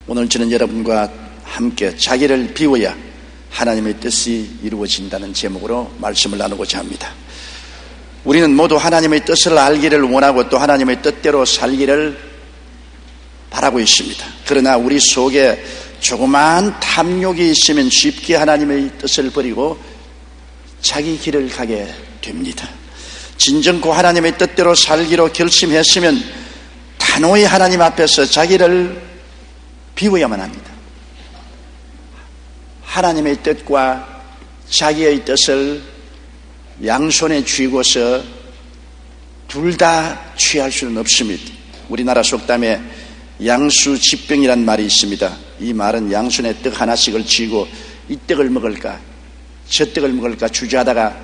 오늘 저는 여러분과 함께 자기를 비워야 하나님의 뜻이 이루어진다는 제목으로 말씀을 나누고자 합니다. 우리는 모두 하나님의 뜻을 알기를 원하고 또 하나님의 뜻대로 살기를 바라고 있습니다. 그러나 우리 속에 조그마한 탐욕이 있으면 쉽게 하나님의 뜻을 버리고 자기 길을 가게 됩니다. 진정코 하나님의 뜻대로 살기로 결심했으면 단호히 하나님 앞에서 자기를 비워야만 합니다. 하나님의 뜻과 자기의 뜻을 양손에 쥐고서 둘 다 취할 수는 없습니다. 우리나라 속담에 양수지병이란 말이 있습니다. 이 말은 양손에 떡 하나씩을 쥐고 이 떡을 먹을까 저 떡을 먹을까 주저하다가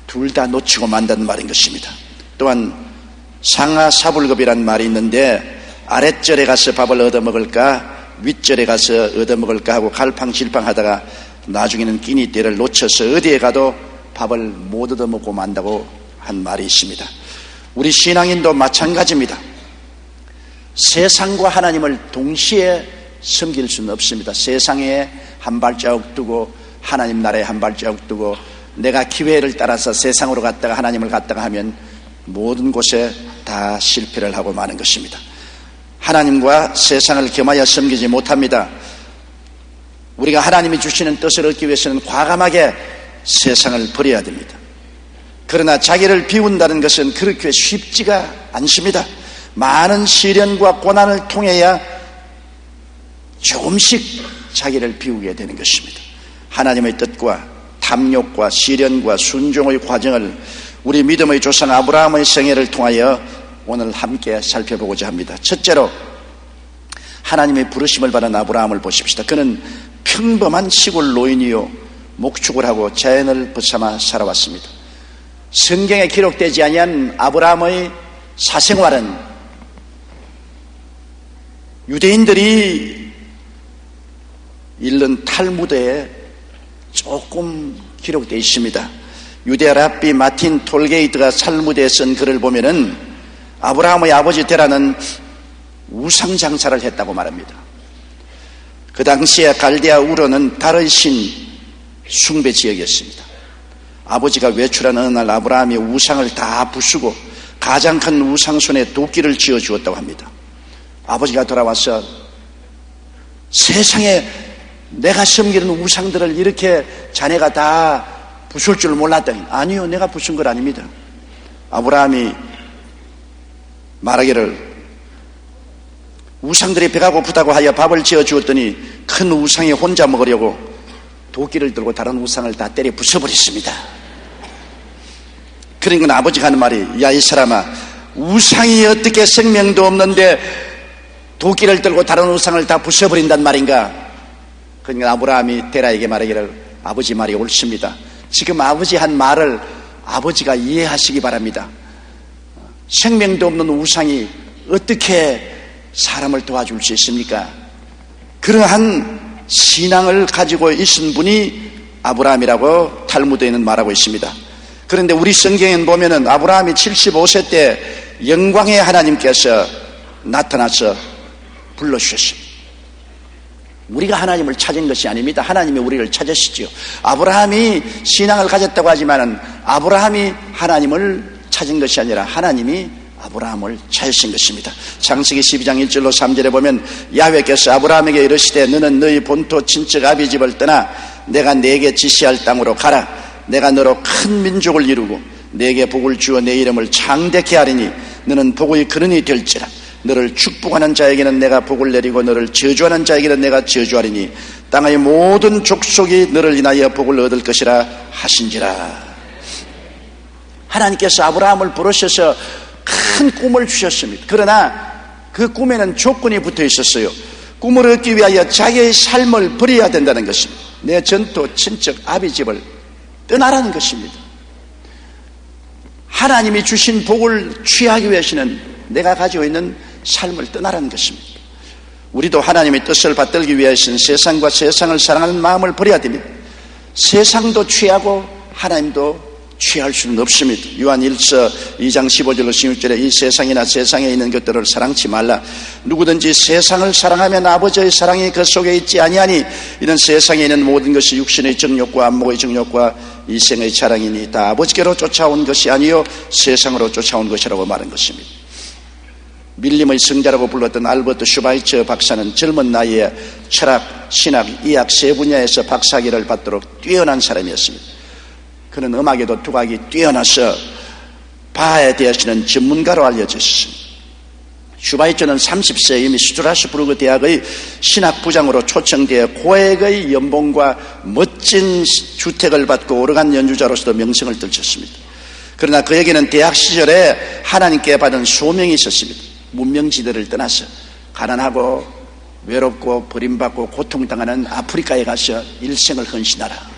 둘 다 놓치고 만다는 말인 것입니다. 또한 상하사불급이란 말이 있는데 아랫절에 가서 밥을 얻어먹을까 윗절에 가서 얻어먹을까 하고 갈팡질팡하다가 나중에는 끼니 때를 놓쳐서 어디에 가도 밥을 못 얻어먹고 만다고 한 말이 있습니다. 우리 신앙인도 마찬가지입니다. 세상과 하나님을 동시에 섬길 수는 없습니다. 세상에 한 발자국 두고 하나님 나라에 한 발자국 두고 내가 기회를 따라서 세상으로 갔다가 하나님을 갔다가 하면 모든 곳에 다 실패를 하고 마는 것입니다. 하나님과 세상을 겸하여 섬기지 못합니다. 우리가 하나님이 주시는 뜻을 얻기 위해서는 과감하게 세상을 버려야 됩니다. 그러나 자기를 비운다는 것은 그렇게 쉽지가 않습니다. 많은 시련과 고난을 통해야 조금씩 자기를 비우게 되는 것입니다. 하나님의 뜻과 탐욕과 시련과 순종의 과정을 우리 믿음의 조상 아브라함의 생애를 통하여 오늘 함께 살펴보고자 합니다. 첫째로 하나님의 부르심을 받은 아브라함을 보십시다. 그는 평범한 시골 노인이요 목축을 하고 자연을 벗삼아 살아왔습니다. 성경에 기록되지 아니한 아브라함의 사생활은 유대인들이 읽는 탈무드에 조금 기록되어 있습니다. 유대 랍비 마틴 톨게이트가 탈무드에 쓴 글을 보면은 아브라함의 아버지 데라는 우상 장사를 했다고 말합니다. 그 당시에 갈대아 우르는 달의 신 숭배 지역이었습니다. 아버지가 외출한 어느 날 아브라함이 우상을 다 부수고 가장 큰 우상손에 도끼를 쥐어 주었다고 합니다. 아버지가 돌아와서 세상에 내가 섬기는 우상들을 이렇게 자네가 다 부술 줄 몰랐더니 아니요, 내가 부순 건 아닙니다. 아브라함이 말하기를 우상들이 배가 고프다고 하여 밥을 지어 주었더니 큰 우상이 혼자 먹으려고 도끼를 들고 다른 우상을 다 때려 부숴버렸습니다. 그러니까 아버지가 하는 말이 야 이 사람아, 우상이 어떻게 생명도 없는데 도끼를 들고 다른 우상을 다 부숴버린단 말인가? 그러니까 아브라함이 데라에게 말하기를 아버지 말이 옳습니다. 지금 아버지 한 말을 아버지가 이해하시기 바랍니다. 생명도 없는 우상이 어떻게 사람을 도와줄 수 있습니까? 그러한 신앙을 가지고 있은 분이 아브라함이라고 탈무드에는 말하고 있습니다. 그런데 우리 성경에는 보면은 아브라함이 75세 때 영광의 하나님께서 나타나서 불러주셨습니다. 우리가 하나님을 찾은 것이 아닙니다. 하나님이 우리를 찾으시죠. 아브라함이 신앙을 가졌다고 하지만은 아브라함이 하나님을 찾은 것이 아니라 하나님이 아브라함을 찾으신 것입니다. 창세기 12장 1절로 3절에 보면 야훼께서 아브라함에게 이르시되 너는 너희 본토 친척 아비 집을 떠나 내가 네게 지시할 땅으로 가라. 내가 너로 큰 민족을 이루고 네게 복을 주어 내 이름을 창대케 하리니 너는 복의 근원이 될지라. 너를 축복하는 자에게는 내가 복을 내리고 너를 저주하는 자에게는 내가 저주하리니 땅의 모든 족속이 너를 인하여 복을 얻을 것이라 하신지라. 하나님께서 아브라함을 부르셔서 큰 꿈을 주셨습니다. 그러나 그 꿈에는 조건이 붙어 있었어요. 꿈을 얻기 위하여 자기의 삶을 버려야 된다는 것입니다. 내 전토 친척 아비 집을 떠나라는 것입니다. 하나님이 주신 복을 취하기 위해서는 내가 가지고 있는 삶을 떠나라는 것입니다. 우리도 하나님의 뜻을 받들기 위해서는 세상과 세상을 사랑하는 마음을 버려야 됩니다. 세상도 취하고 하나님도 취할 수는 없습니다. 요한 1서 2장 15절로 16절에 이 세상이나 세상에 있는 것들을 사랑치 말라. 누구든지 세상을 사랑하면 아버지의 사랑이 그 속에 있지 아니하니 이는 세상에 있는 모든 것이 육신의 정욕과 안목의 정욕과 이생의 자랑이니 다 아버지께로 쫓아온 것이 아니요 세상으로 쫓아온 것이라고 말한 것입니다. 밀림의 성자라고 불렀던 알버트 슈바이처 박사는 젊은 나이에 철학, 신학, 이학 세 분야에서 박사학위를 받도록 뛰어난 사람이었습니다. 그는 음악에도 두각이 뛰어나서 바에 대해서는 전문가로 알려져 있습니다. 슈바이처는 30세에 이미 슈트라스부르크 대학의 신학부장으로 초청되어 고액의 연봉과 멋진 주택을 받고 오르간 연주자로서도 명성을 떨쳤습니다. 그러나 그에게는 대학 시절에 하나님께 받은 소명이 있었습니다. 문명지대를 떠나서 가난하고 외롭고 버림받고 고통당하는 아프리카에 가서 일생을 헌신하라.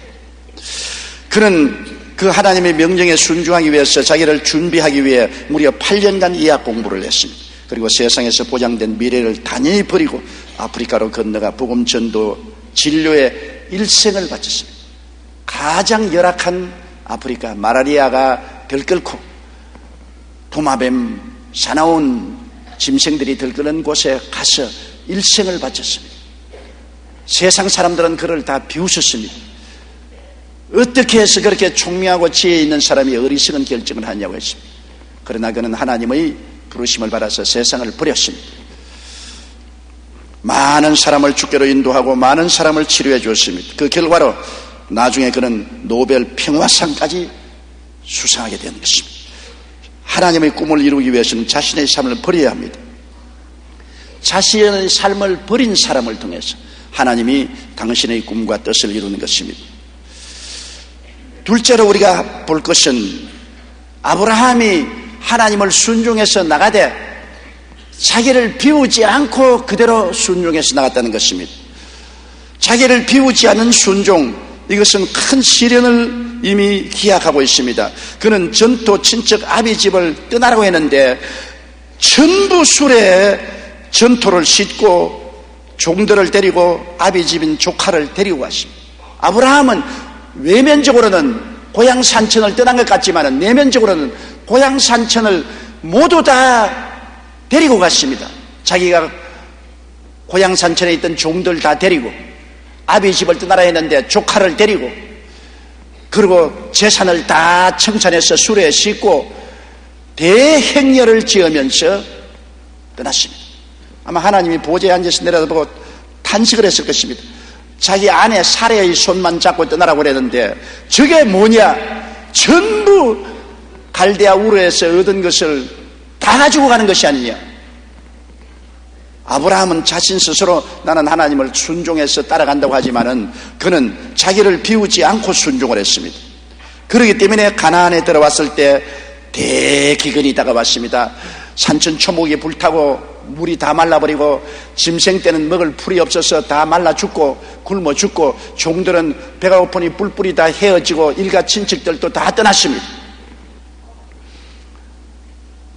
그는 그 하나님의 명령에 순종하기 위해서 자기를 준비하기 위해 무려 8년간 이학 공부를 했습니다. 그리고 세상에서 보장된 미래를 단연히 버리고 아프리카로 건너가 복음 전도 진료에 일생을 바쳤습니다. 가장 열악한 아프리카, 마라리아가 들끓고 도마뱀, 사나운 짐승들이 들끓는 곳에 가서 일생을 바쳤습니다. 세상 사람들은 그를 다 비웃었습니다. 어떻게 해서 그렇게 총명하고 지혜 있는 사람이 어리석은 결정을 하냐고 했습니다. 그러나 그는 하나님의 부르심을 받아서 세상을 버렸습니다. 많은 사람을 주께로 인도하고 많은 사람을 치료해 주었습니다. 그 결과로 나중에 그는 노벨 평화상까지 수상하게 된 것입니다. 하나님의 꿈을 이루기 위해서는 자신의 삶을 버려야 합니다. 자신의 삶을 버린 사람을 통해서 하나님이 당신의 꿈과 뜻을 이루는 것입니다. 둘째로 우리가 볼 것은 아브라함이 하나님을 순종해서 나가되 자기를 비우지 않고 그대로 순종해서 나갔다는 것입니다. 자기를 비우지 않은 순종, 이것은 큰 시련을 이미 기약하고 있습니다. 그는 전토 친척 아비 집을 떠나라고 했는데 전부 술에 전토를 싣고 종들을 데리고 아비 집인 조카를 데리고 갔습니다. 아브라함은 외면적으로는 고향 산천을 떠난 것 같지만 내면적으로는 고향 산천을 모두 다 데리고 갔습니다. 자기가 고향 산천에 있던 종들 다 데리고 아비 집을 떠나라 했는데 조카를 데리고 그리고 재산을 다 청산해서 수레에 싣고 대행렬을 지으면서 떠났습니다. 아마 하나님이 보좌에 앉아서 내려다보고 탄식을 했을 것입니다. 자기 아내 사레의 손만 잡고 떠나라고 그랬는데 저게 뭐냐? 전부 갈대아 우르에서 얻은 것을 다 가지고 가는 것이 아니냐? 아브라함은 자신 스스로 나는 하나님을 순종해서 따라간다고 하지만은 그는 자기를 비우지 않고 순종을 했습니다. 그렇기 때문에 가나안에 들어왔을 때 대기근이 다가왔습니다. 산천 초목이 불타고 물이 다 말라버리고 짐승 때는 먹을 풀이 없어서 다 말라 죽고 굶어 죽고 종들은 배가 고프니 뿔뿔이 다 헤어지고 일가 친척들도 다 떠났습니다.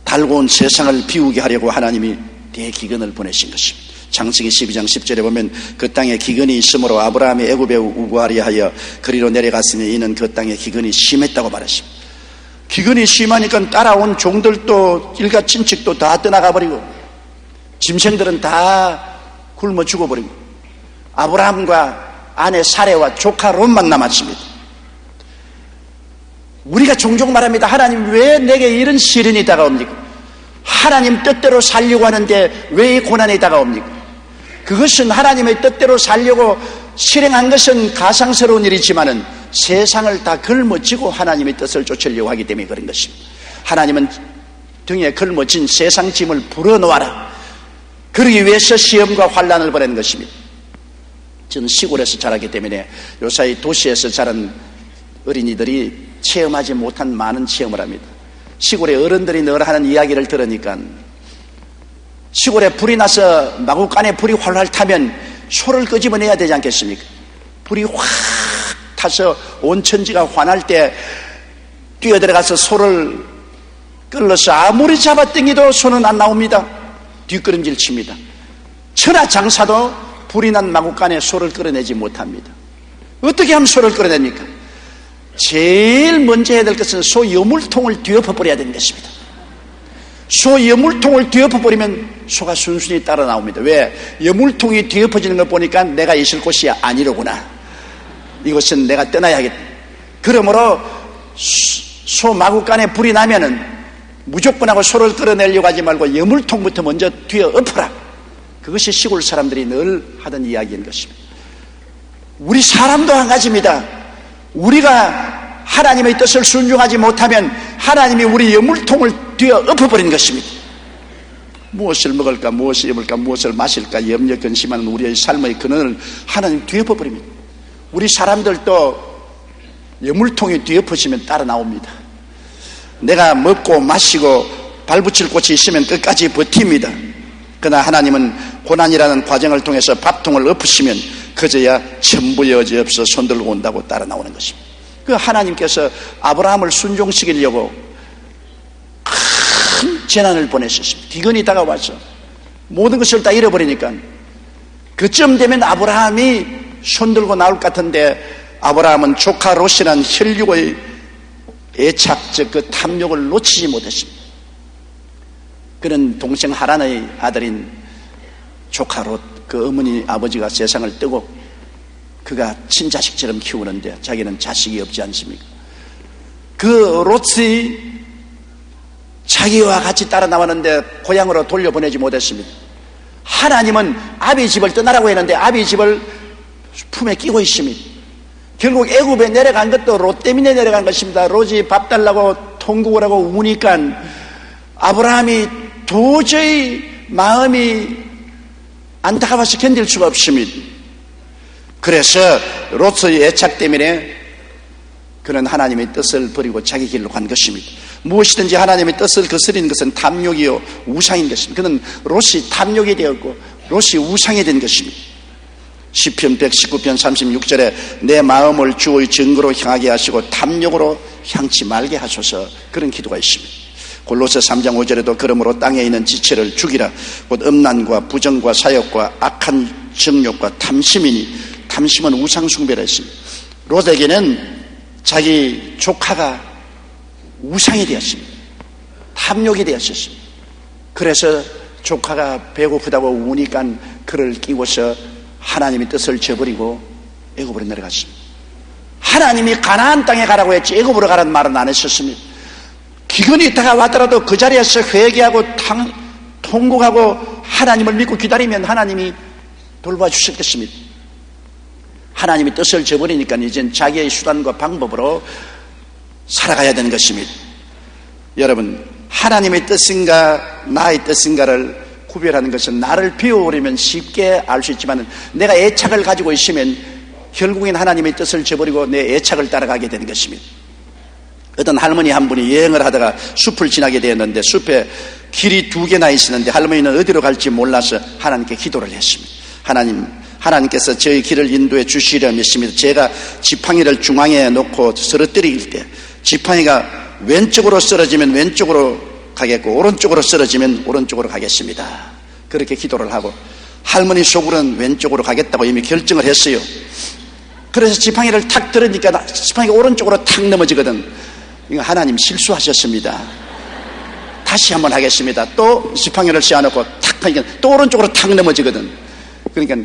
달고온 세상을 비우게 하려고 하나님이 대기근을 보내신 것입니다. 창세기 12장 10절에 보면 그 땅에 기근이 있으므로 아브라함이 애굽에 우거하려 하여 그리로 내려갔으니 이는 그 땅에 기근이 심했다고 말했습니다. 기근이 심하니까 따라온 종들도 일가 친척도 다 떠나가 버리고 짐승들은 다 굶어 죽어버리고 아브라함과 아내 사레와 조카 롯만 남았습니다. 우리가 종종 말합니다. 하나님 왜 내게 이런 시련이 다가옵니까? 하나님 뜻대로 살려고 하는데 왜 이 고난이 다가옵니까? 그것은 하나님의 뜻대로 살려고 실행한 것은 가상스러운 일이지만은 세상을 다 걸머쥐고 하나님의 뜻을 쫓으려고 하기 때문에 그런 것입니다. 하나님은 등에 걸머진 세상 짐을 불어놓아라. 그러기 위해서 시험과 환난을 보내는 것입니다. 저는 시골에서 자랐기 때문에 요사이 도시에서 자란 어린이들이 체험하지 못한 많은 체험을 합니다. 시골의 어른들이 늘 하는 이야기를 들으니까 시골에 불이 나서 마구간에 불이 활활 타면 소를 끄집어내야 되지 않겠습니까? 불이 확 타서 온 천지가 환할 때 뛰어들어가서 소를 끌어서 아무리 잡아당겨도 소는 안 나옵니다. 뒷걸음질 칩니다. 천하장사도 불이 난 마구간에 소를 끌어내지 못합니다. 어떻게 하면 소를 끌어냅니까? 제일 먼저 해야 될 것은 소 여물통을 뒤엎어버려야 되는 것입니다. 소 여물통을 뒤엎어버리면 소가 순순히 따라 나옵니다. 왜? 여물통이 뒤엎어지는 걸 보니까 내가 있을 곳이 아니로구나. 이것은 내가 떠나야겠다. 그러므로 소 마구간에 불이 나면은 무조건 하고 소를 끌어내려고 하지 말고 여물통부터 먼저 뒤엎어라. 그것이 시골 사람들이 늘 하던 이야기인 것입니다. 우리 사람도 한 가지입니다. 우리가 하나님의 뜻을 순종하지 못하면 하나님이 우리 여물통을 뒤엎어버린 것입니다. 무엇을 먹을까, 무엇을 입을까, 무엇을 마실까 염려 근심하는 우리의 삶의 근원을 하나님 뒤엎어버립니다. 우리 사람들도 여물통이 뒤엎어지면 따라 나옵니다. 내가 먹고 마시고 발붙일 곳이 있으면 끝까지 버팁니다. 그러나 하나님은 고난이라는 과정을 통해서 밥통을 엎으시면 그저야 천부 여지 없어 손들고 온다고 따라 나오는 것입니다. 그 하나님께서 아브라함을 순종시키려고 큰 재난을 보내셨습니다. 기근이 다가와서 모든 것을 다 잃어버리니까 그쯤 되면 아브라함이 손들고 나올 것 같은데 아브라함은 조카 롯이라는 혈육의 애착, 즉 그 탐욕을 놓치지 못했습니다. 그는 동생 하란의 아들인 조카 롯, 그 어머니 아버지가 세상을 뜨고 그가 친자식처럼 키우는데 자기는 자식이 없지 않습니까? 그 롯이 자기와 같이 따라 나왔는데 고향으로 돌려보내지 못했습니다. 하나님은 아비 집을 떠나라고 했는데 아비 집을 품에 끼고 있습니다. 결국 애굽에 내려간 것도 롯 때문에 내려간 것입니다. 롯이 밥 달라고 통곡을 하고 우니까 아브라함이 도저히 마음이 안타까워서 견딜 수가 없습니다. 그래서 롯의 애착 때문에 그는 하나님의 뜻을 버리고 자기 길로 간 것입니다. 무엇이든지 하나님의 뜻을 거스리는 것은 탐욕이요 우상인 것입니다. 그는 롯이 탐욕이 되었고 롯이 우상이 된 것입니다. 시편 119편 36절에 내 마음을 주의 증거로 향하게 하시고 탐욕으로 향치 말게 하소서, 그런 기도가 있습니다. 골로새 3장 5절에도 그러므로 땅에 있는 지체를 죽이라, 곧 음란과 부정과 사욕과 악한 정욕과 탐심이니, 탐심은 우상 숭배라 했습니다. 롯에게는 자기 조카가 우상이 되었습니다. 탐욕이 되었습니다. 그래서 조카가 배고프다고 우니까 그를 끼워서 하나님의 뜻을 저버리고 애굽으로 내려갔습니다. 하나님이 가나안 땅에 가라고 했지 애굽으로 가라는 말은 안 했었습니다. 기근이 다가왔더라도 그 자리에서 회개하고 통곡하고 하나님을 믿고 기다리면 하나님이 돌봐주실 것입니다. 하나님의 뜻을 저버리니까 이젠 자기의 수단과 방법으로 살아가야 되는 것입니다. 여러분, 하나님의 뜻인가 나의 뜻인가를 구별하는 것은 나를 비워버리면 쉽게 알 수 있지만 내가 애착을 가지고 있으면 결국엔 하나님의 뜻을 저버리고 내 애착을 따라가게 되는 것입니다. 어떤 할머니 한 분이 여행을 하다가 숲을 지나게 되었는데 숲에 길이 2개나 있었는데 할머니는 어디로 갈지 몰라서 하나님께 기도를 했습니다. 하나님께서 저희 길을 인도해 주시려 믿습니다. 제가 지팡이를 중앙에 놓고 쓰러뜨릴 때 지팡이가 왼쪽으로 쓰러지면 왼쪽으로 가겠고 오른쪽으로 쓰러지면 오른쪽으로 가겠습니다. 그렇게 기도를 하고 할머니 속으로는 왼쪽으로 가겠다고 이미 결정을 했어요. 그래서 지팡이를 탁 들으니까 지팡이가 오른쪽으로 탁 넘어지거든. 이거 하나님 실수하셨습니다. 다시 한번 하겠습니다. 또 지팡이를 씌워놓고 탁 하니까 또 오른쪽으로 탁 넘어지거든. 그러니까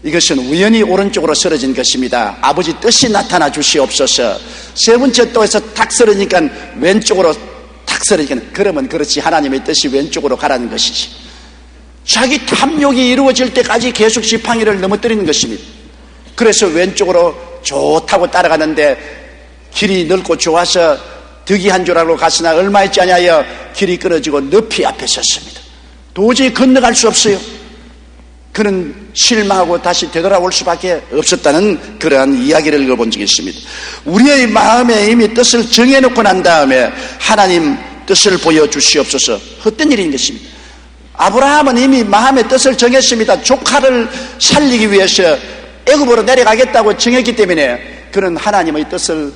이것은 우연히 오른쪽으로 쓰러진 것입니다. 아버지 뜻이 나타나 주시옵소서. 세 번째 또 해서 탁 쓰러지니까 왼쪽으로 탁 쓰러지니까 그러면 그렇지 하나님의 뜻이 왼쪽으로 가라는 것이지. 자기 탐욕이 이루어질 때까지 계속 지팡이를 넘어뜨리는 것입니다. 그래서 왼쪽으로 좋다고 따라가는데 길이 넓고 좋아서 득이 한 조각으로 갔으나 얼마 있지 않냐여 길이 끊어지고 늪이 앞에 섰습니다. 도저히 건너갈 수 없어요. 그는 실망하고 다시 되돌아올 수밖에 없었다는 그러한 이야기를 읽어본 적이 있습니다. 우리의 마음에 이미 뜻을 정해놓고 난 다음에 하나님 뜻을 보여주시옵소서. 헛된 일인 것입니다. 아브라함은 이미 마음의 뜻을 정했습니다. 조카를 살리기 위해서 애굽으로 내려가겠다고 정했기 때문에 그는 하나님의 뜻을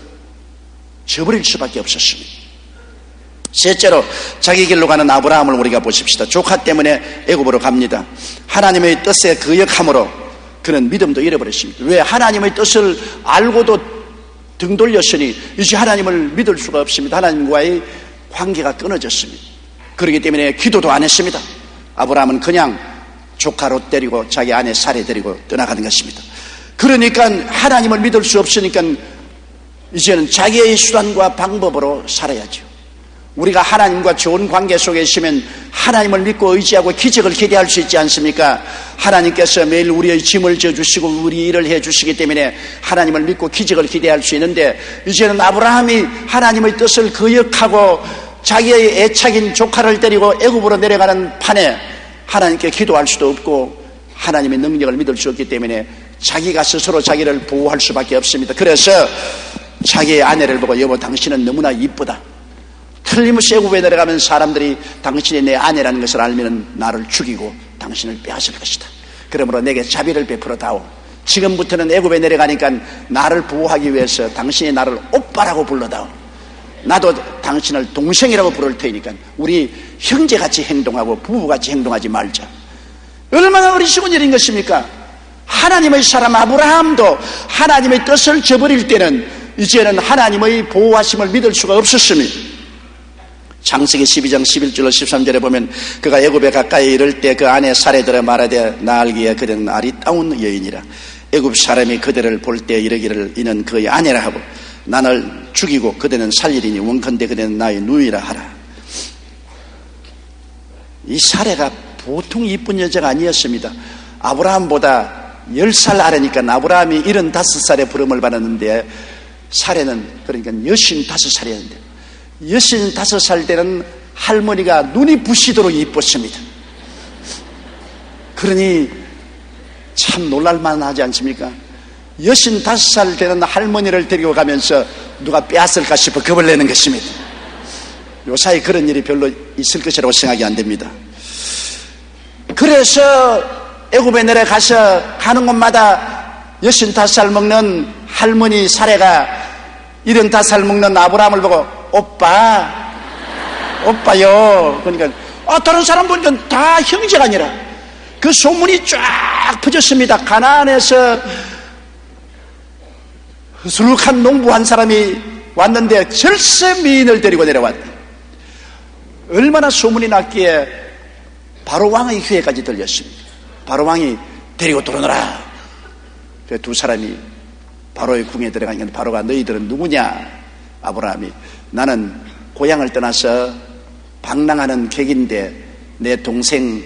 저버릴 수밖에 없었습니다. 셋째로 자기 길로 가는 아브라함을 우리가 보십시다. 조카 때문에 애굽으로 갑니다. 하나님의 뜻에 거역함으로 그는 믿음도 잃어버렸습니다. 왜? 하나님의 뜻을 알고도 등 돌렸으니 이제 하나님을 믿을 수가 없습니다. 하나님과의 관계가 끊어졌습니다. 그렇기 때문에 기도도 안 했습니다. 아브라함은 그냥 조카 롯 데리고 자기 아내 사레 데리고 떠나가는 것입니다. 그러니까 하나님을 믿을 수 없으니까 이제는 자기의 수단과 방법으로 살아야죠. 우리가 하나님과 좋은 관계 속에 있으면 하나님을 믿고 의지하고 기적을 기대할 수 있지 않습니까? 하나님께서 매일 우리의 짐을 져주시고 우리 일을 해주시기 때문에 하나님을 믿고 기적을 기대할 수 있는데, 이제는 아브라함이 하나님의 뜻을 거역하고 자기의 애착인 조카를 데리고 애굽으로 내려가는 판에 하나님께 기도할 수도 없고 하나님의 능력을 믿을 수 없기 때문에 자기가 스스로 자기를 보호할 수밖에 없습니다. 그래서 자기의 아내를 보고 여보 당신은 너무나 이쁘다. 틀림없이 애굽에 내려가면 사람들이 당신이 내 아내라는 것을 알면 나를 죽이고 당신을 빼앗을 것이다. 그러므로 내게 자비를 베풀어 다오. 지금부터는 애굽에 내려가니까 나를 보호하기 위해서 당신이 나를 오빠라고 불러다오. 나도 당신을 동생이라고 부를 테니까 우리 형제같이 행동하고 부부같이 행동하지 말자. 얼마나 어리석은 일인 것입니까? 하나님의 사람 아브라함도 하나님의 뜻을 저버릴 때는 이제는 하나님의 보호하심을 믿을 수가 없었습니다. 창세기 12장 11절로 13절에 보면 그가 애굽에 가까이 이를 때 그 아내 사레들아 말하되 나 알기에 그대는 아리따운 여인이라. 애굽 사람이 그대를 볼 때 이르기를 이는 그의 아내라 하고 나를 죽이고 그대는 살리리니 원컨대 그대는 나의 누이라 하라. 이 사레가 보통 이쁜 여자가 아니었습니다. 아브라함보다 10살 아래니까 아브라함이 75살에 부름을 받았는데 사레는 그러니까 65살이었는데 65살 때는 할머니가 눈이 부시도록 이뻤습니다. 그러니 참 놀랄만 하지 않습니까? 65살 되는 할머니를 데리고 가면서 누가 빼앗을까 싶어 겁을 내는 것입니다. 요사이 그런 일이 별로 있을 것이라고 생각이 안 됩니다. 그래서 애굽에 내려가서 가는 곳마다 65살 먹는 할머니 사레가 75살 먹는 아브라함을 보고 오빠요. 그러니까 다른 사람 보니까 다 형제가 아니라 그 소문이 쫙 퍼졌습니다. 가나안에서 수룩한 농부 한 사람이 왔는데 절세 미인을 데리고 내려왔다. 얼마나 소문이 났기에 바로 왕의 귀에까지 들렸습니다. 바로 왕이 데리고 들어오너라. 그 두 사람이 바로의 궁에 들어가니까 바로가 너희들은 누구냐? 아브라함이 나는 고향을 떠나서 방랑하는 객인데 내 동생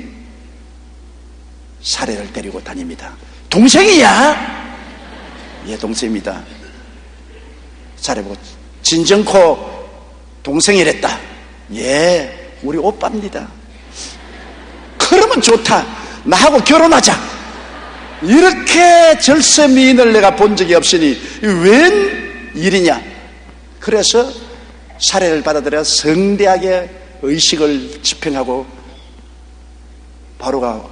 사레를 데리고 다닙니다. 동생이야? 예, 동생입니다. 사레 보고 진정코 동생이랬다. 예, 우리 오빠입니다. 그러면 좋다. 나하고 결혼하자. 이렇게 절세미인을 내가 본 적이 없으니 웬 일이냐. 그래서 사례를 받아들여 성대하게 의식을 집행하고 바로가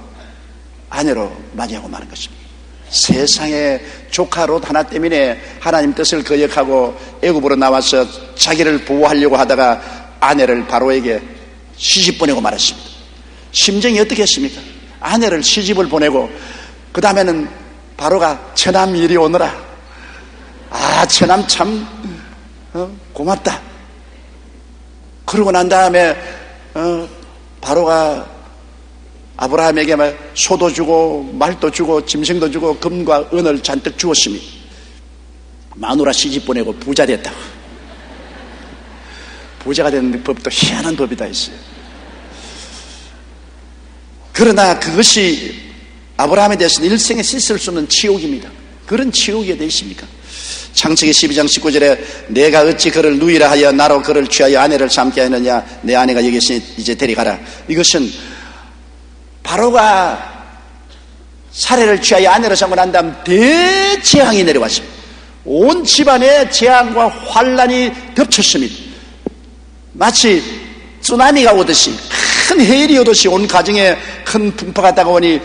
아내로 맞이하고 마는 것입니다. 세상에 조카 롯 하나 때문에 하나님 뜻을 거역하고 애굽으로 나와서 자기를 보호하려고 하다가 아내를 바로에게 시집 보내고 말았습니다. 심정이 어떻게 했습니까? 아내를 시집을 보내고 그 다음에는 바로가 처남 이리 오너라. 처남 참 고맙다. 그러고 난 다음에 바로가 아브라함에게 소도 주고 말도 주고 짐승도 주고 금과 은을 잔뜩 주었으니 마누라 시집 보내고 부자 됐다고. 부자가 되는 법도 희한한 법이 다 있어요. 그러나 그것이 아브라함에 대해서는 일생에 씻을 수 없는 치욕입니다. 그런 치욕이 어디 있습니까? 창세기 12장 19절에 내가 어찌 그를 누이라 하여 나로 그를 취하여 아내를 삼게 하느냐. 내 아내가 여기 있으니 이제 데려가라. 이것은 바로가 사례를 취하여 아내를 삼고 난 다음 대재앙이 내려왔습니다. 온 집안에 재앙과 환란이 덮쳤습니다. 마치 쓰나미가 오듯이 큰 해일이 오듯이 온 가정에 큰 풍파가 다가오니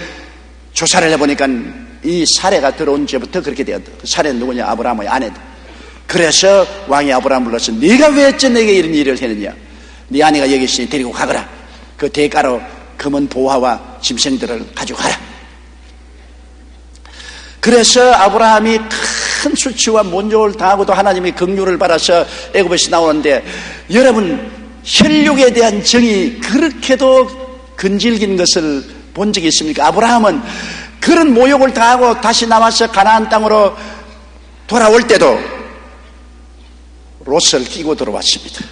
조사를 해보니까 이 사례가 들어온 죄부터 그렇게 되었다. 그 사례는 누구냐? 아브라함의 아내다. 그래서 왕이 아브라함 불러서 네가 왜 어째 내게 이런 일을 했느냐? 네 아내가 여기 있으니 데리고 가거라. 그 대가로 금은 보화와 짐승들을 가지고 가라. 그래서 아브라함이 큰 수치와 문족을 당하고도 하나님이 긍휼을 받아서 애굽에서 나오는데, 여러분 혈육에 대한 정이 그렇게도 근질긴 것을 본 적이 있습니까? 아브라함은 그런 모욕을 당하고 다시 남아서 가나안 땅으로 돌아올 때도 롯을 끼고 들어왔습니다.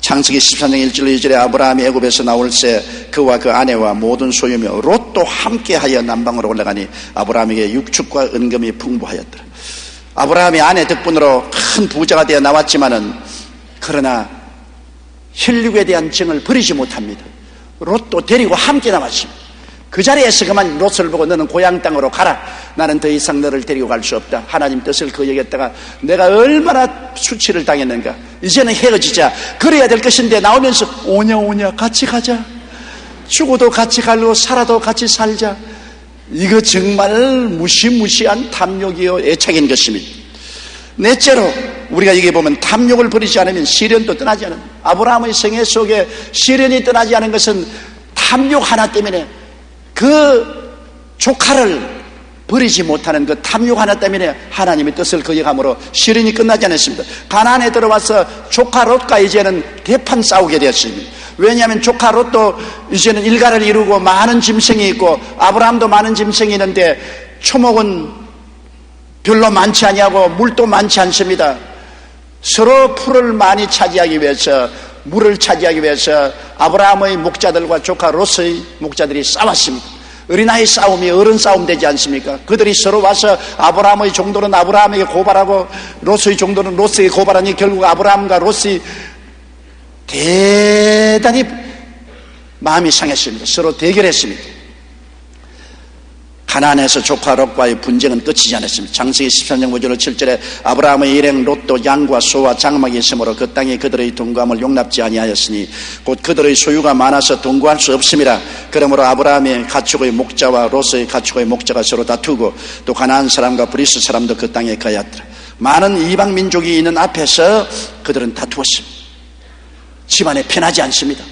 창세기 13장 1절 2절에 아브라함이 애굽에서 나올새 그와 그 아내와 모든 소유며 롯도 함께하여 남방으로 올라가니 아브라함에게 육축과 은금이 풍부하였더라. 아브라함이 아내 덕분으로 큰 부자가 되어 나왔지만은, 그러나 혈육에 대한 정을 버리지 못합니다. 롯도 데리고 함께 나왔습니다. 그 자리에서 그만 롯을 보고 너는 고향 땅으로 가라. 나는 더 이상 너를 데리고 갈 수 없다. 하나님 뜻을 거역했다가 내가 얼마나 수치를 당했는가. 이제는 헤어지자. 그래야 될 것인데 나오면서 오냐 같이 가자. 죽어도 같이 갈고 살아도 같이 살자. 이거 정말 무시무시한 탐욕이요 애착인 것입니다. 넷째로 우리가 여기 보면 탐욕을 버리지 않으면 시련도 떠나지 않은, 아브라함의 생애 속에 시련이 떠나지 않은 것은 탐욕 하나 때문에, 그 조카를 버리지 못하는 그 탐욕 하나 때문에 하나님의 뜻을 거역함으로 시련이 끝나지 않았습니다. 가나안에 들어와서 조카 롯과 이제는 대판 싸우게 되었습니다. 왜냐하면 조카 롯도 이제는 일가를 이루고 많은 짐승이 있고 아브라함도 많은 짐승이 있는데 초목은 별로 많지 아니하고 물도 많지 않습니다. 서로 풀을 많이 차지하기 위해서, 물을 차지하기 위해서 아브라함의 목자들과 조카 롯의 목자들이 싸웠습니다. 어린아이 싸움이 어른 싸움 되지 않습니까? 그들이 서로 와서 아브라함의 종도는 아브라함에게 고발하고 롯의 종도는 롯에게 고발하니 결국 아브라함과 롯이 대단히 마음이 상했습니다. 서로 대결했습니다. 가나안에서 조카 롯과의 분쟁은 끝이지 않았습니다. 창세기 13장 5절 7절에 아브라함의 일행 롯도 양과 소와 장막이 있으므로 그 땅이 그들의 동거함을 용납지 아니하였으니 곧 그들의 소유가 많아서 동거할 수 없음이라. 그러므로 아브라함의 가축의 목자와 롯의 가축의 목자가 서로 다투고 또 가나안 사람과 브리스 사람도 그 땅에 거하였더라. 많은 이방 민족이 있는 앞에서 그들은 다투었습니다. 집안에 편하지 않습니다.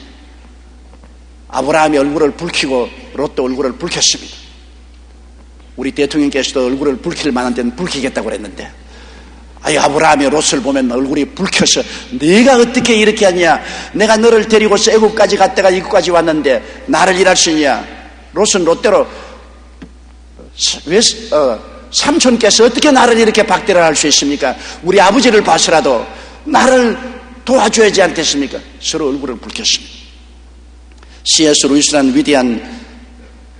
아브라함이 얼굴을 붉히고 롯도 얼굴을 붉혔습니다. 우리 대통령께서도 얼굴을 붉힐 만한 데는 붉히겠다고 그랬는데, 아브라함이 롯을 보면 얼굴이 붉혀서 네가 어떻게 이렇게 하냐, 내가 너를 데리고서 애굽까지 갔다가 이곳까지 왔는데 나를 일할 수 있냐. 롯은 롯대로 삼촌께서 어떻게 나를 이렇게 박대를 할 수 있습니까? 우리 아버지를 봐서라도 나를 도와줘야지 않겠습니까? 서로 얼굴을 붉혔습니다. C.S. 루이스라는 위대한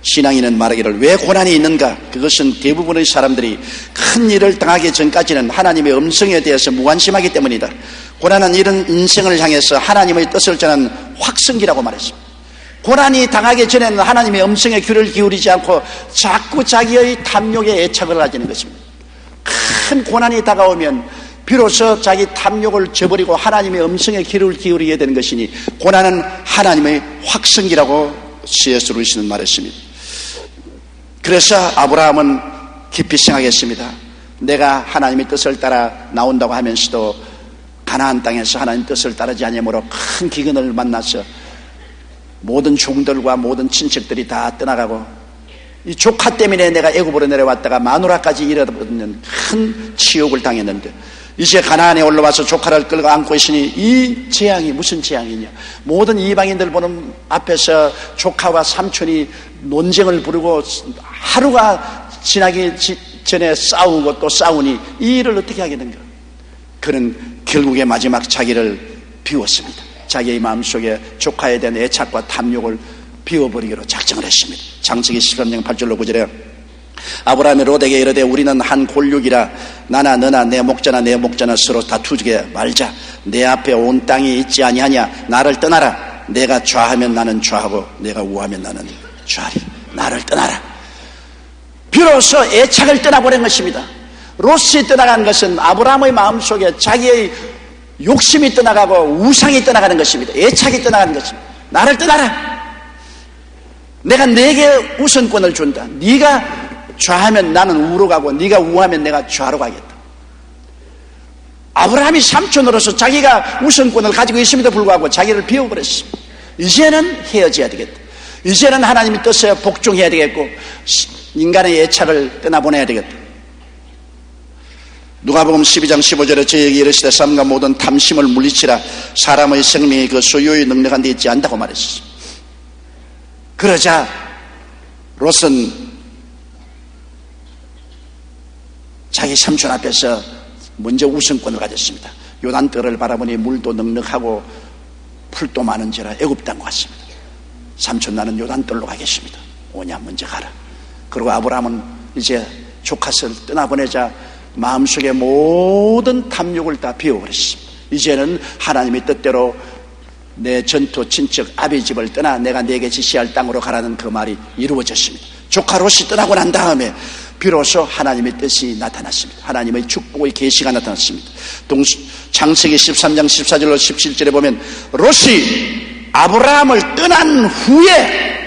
신앙인은 말하기를, 왜 고난이 있는가? 그것은 대부분의 사람들이 큰 일을 당하기 전까지는 하나님의 음성에 대해서 무관심하기 때문이다. 고난은 이런 인생을 향해서 하나님의 뜻을 전하는 확성기라고 말했습니다. 고난이 당하기 전에는 하나님의 음성에 귀를 기울이지 않고 자꾸 자기의 탐욕에 애착을 가지는 것입니다. 큰 고난이 다가오면 비로소 자기 탐욕을 저버리고 하나님의 음성에 귀를 기울이게 되는 것이니 고난은 하나님의 확성기라고 C.S. 루이스는 말했습니다. 그래서 아브라함은 깊이 생각했습니다. 내가 하나님의 뜻을 따라 나온다고 하면서도 가나안 땅에서 하나님의 뜻을 따르지 않으므로 큰 기근을 만나서 모든 종들과 모든 친척들이 다 떠나가고, 이 조카 때문에 내가 애굽으로 내려왔다가 마누라까지 이르는 큰 치욕을 당했는데, 이제 가나안에 올라와서 조카를 끌고 안고 있으니 이 재앙이 무슨 재앙이냐. 모든 이방인들 보는 앞에서 조카와 삼촌이 논쟁을 부르고 하루가 지나기 전에 싸우고 또 싸우니 이 일을 어떻게 하겠는가. 그는 결국에 마지막 자기를 비웠습니다. 자기의 마음속에 조카에 대한 애착과 탐욕을 비워버리기로 작정을 했습니다. 창세기 13장 8절로 9절에 아브라함이 롯에게 이르되 우리는 한 골육이라 나나 너나 내 목자나 내 목자나 서로 다투게 말자. 내 앞에 온 땅이 있지 아니하냐. 나를 떠나라. 내가 좌하면 나는 좌하고 내가 우하면 나는 좌하리. 나를 떠나라. 비로소 애착을 떠나버린 것입니다. 롯이 떠나간 것은 아브라함의 마음속에 자기의 욕심이 떠나가고 우상이 떠나가는 것입니다. 애착이 떠나가는 것입니다. 나를 떠나라. 내가 네게 우선권을 준다. 네가 좌하면 나는 우로 가고 네가 우하면 내가 좌로 가겠다. 아브라함이 삼촌으로서 자기가 우선권을 가지고 있음에도 불구하고 자기를 비워버렸습니다. 이제는 헤어져야 되겠다. 이제는 하나님의 뜻에 복종해야 되겠고 인간의 애착을 떠나보내야 되겠다. 누가복음 12장 15절에 저에게 이르시되 삼가 모든 탐심을 물리치라. 사람의 생명이 그 소유의 능력한 데 있지 않다고 말했습니다. 그러자 롯은 자기 삼촌 앞에서 먼저 우선권을 가졌습니다. 요단강을 바라보니 물도 넉넉하고 풀도 많은지라 애굽 땅 같습니다. 삼촌 나는 요단강으로 가겠습니다. 오냐 먼저 가라. 그리고 아브라함은 이제 조카를 떠나보내자 마음속에 모든 탐욕을 다 비워버렸습니다. 이제는 하나님의 뜻대로 내 전토 친척 아비 집을 떠나 내가 네게 지시할 땅으로 가라는 그 말이 이루어졌습니다. 조카 롯이 떠나고 난 다음에 비로소 하나님의 뜻이 나타났습니다. 하나님의 축복의 계시가 나타났습니다. 창세기 13장 14절로 17절에 보면 롯이 아브라함을 떠난 후에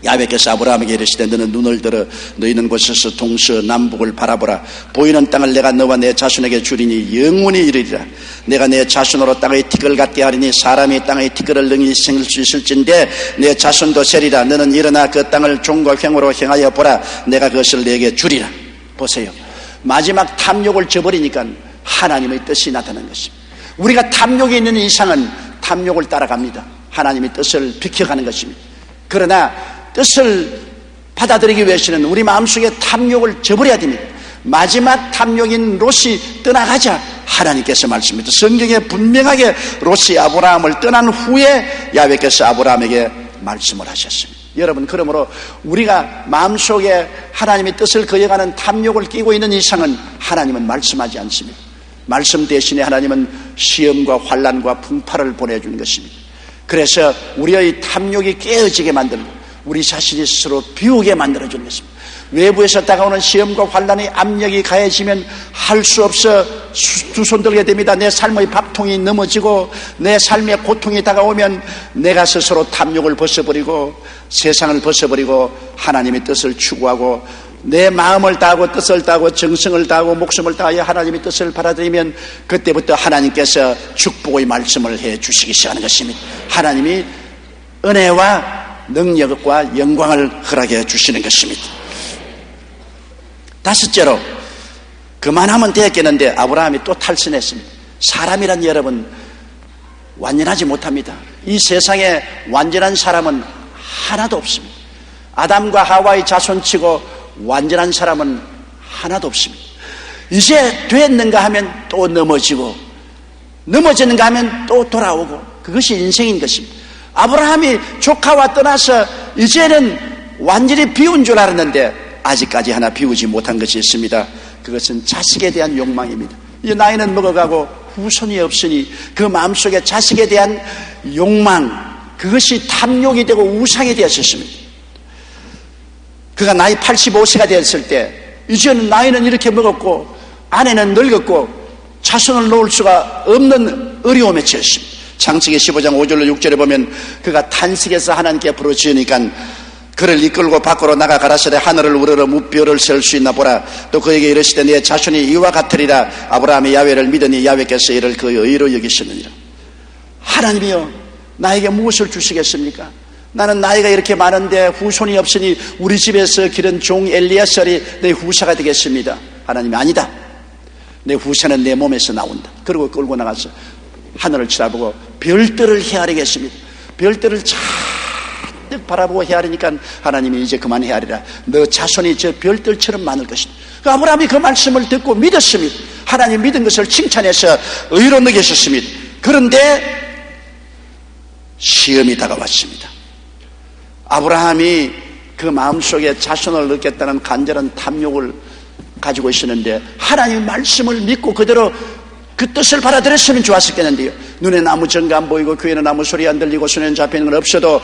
야훼께서 아브라함에게 이르시되 너는 눈을 들어 너희는 곳에서 동서남북을 바라보라. 보이는 땅을 내가 너와 내 자손에게 주리니 영원히 이르리라. 내가 내 자손으로 땅의 티끌 같게 하리니 사람이 땅의 티끌을 능히 생길 수 있을진데 내 자손도 세리라. 너는 일어나 그 땅을 종과 횡으로 행하여 보라. 내가 그것을 내게 주리라. 보세요. 마지막 탐욕을 저버리니까 하나님의 뜻이 나타난 것입니다. 우리가 탐욕이 있는 이상은 탐욕을 따라갑니다. 하나님의 뜻을 비켜가는 것입니다. 그러나 뜻을 받아들이기 위해서는 우리 마음속에 탐욕을 저버려야 됩니다. 마지막 탐욕인 롯이 떠나가자 하나님께서 말씀합니다. 성경에 분명하게 롯이 아브라함을 떠난 후에 야훼께서 아브라함에게 말씀을 하셨습니다. 여러분, 그러므로 우리가 마음속에 하나님의 뜻을 거역하는 탐욕을 끼고 있는 이상은 하나님은 말씀하지 않습니다. 말씀 대신에 하나님은 시험과 환난과 풍파를 보내주는 것입니다. 그래서 우리의 탐욕이 깨어지게 만들고 우리 자신이 스스로 비우게 만들어주는 것입니다. 외부에서 다가오는 시험과 환난의 압력이 가해지면 할 수 없어 두 손 들게 됩니다. 내 삶의 밥통이 넘어지고 내 삶의 고통이 다가오면 내가 스스로 탐욕을 벗어버리고 세상을 벗어버리고 하나님의 뜻을 추구하고 내 마음을 다하고 뜻을 다하고 정성을 다하고 목숨을 다하여 하나님의 뜻을 받아들이면 그때부터 하나님께서 축복의 말씀을 해 주시기 시작하는 것입니다. 하나님이 은혜와 능력과 영광을 허락해 주시는 것입니다. 다섯째로, 그만하면 되었겠는데 아브라함이 또 탈선했습니다. 사람이란 여러분 완전하지 못합니다. 이 세상에 완전한 사람은 하나도 없습니다. 아담과 하와의 자손치고 완전한 사람은 하나도 없습니다. 이제 됐는가 하면 또 넘어지고 넘어지는가 하면 또 돌아오고, 그것이 인생인 것입니다. 아브라함이 조카와 떠나서 이제는 완전히 비운 줄 알았는데 아직까지 하나 비우지 못한 것이 있습니다. 그것은 자식에 대한 욕망입니다. 이제 나이는 먹어가고 후손이 없으니 그 마음속에 자식에 대한 욕망, 그것이 탐욕이 되고 우상이 되었습니다. 그가 나이 85세가 되었을 때 이제는 나이는 이렇게 먹었고 아내는 늙었고 자손을 놓을 수가 없는 어려움에 처했습니다. 창세기 15장 5절로 6절에 보면 그가 탄식해서 하나님께 부르짖으니까 그를 이끌고 밖으로 나가 가라사대 하늘을 우러러 무뼈를 셀 수 있나 보라. 또 그에게 이르시되 내 자손이 이와 같으리라. 아브라함이 야훼를 믿으니 야훼께서 이를 그의 의로 여기시느니라. 하나님이여, 나에게 무엇을 주시겠습니까? 나는 나이가 이렇게 많은데 후손이 없으니 우리 집에서 기른 종 엘리야살이 내 후사가 되겠습니다. 하나님이 아니다. 내 후사는 내 몸에서 나온다. 그리고 끌고 나가서 하늘을 쳐다보고 별들을 헤아리겠습니다. 별들을 잔뜩 바라보고 헤아리니까 하나님이 이제 그만 헤아리라. 너 자손이 저 별들처럼 많을 것이다. 아브라함이 그 말씀을 듣고 믿었습니다. 하나님 믿은 것을 칭찬해서 의로 여기셨습니다. 그런데 시험이 다가왔습니다. 아브라함이 그 마음속에 자손을 얻겠다는 간절한 탐욕을 가지고 있었는데 하나님의 말씀을 믿고 그대로 그 뜻을 받아들였으면 좋았었겠는데요. 눈에 아무 증거 안 보이고 귀에는 아무 소리 안 들리고 손에는 잡히는 건 없어도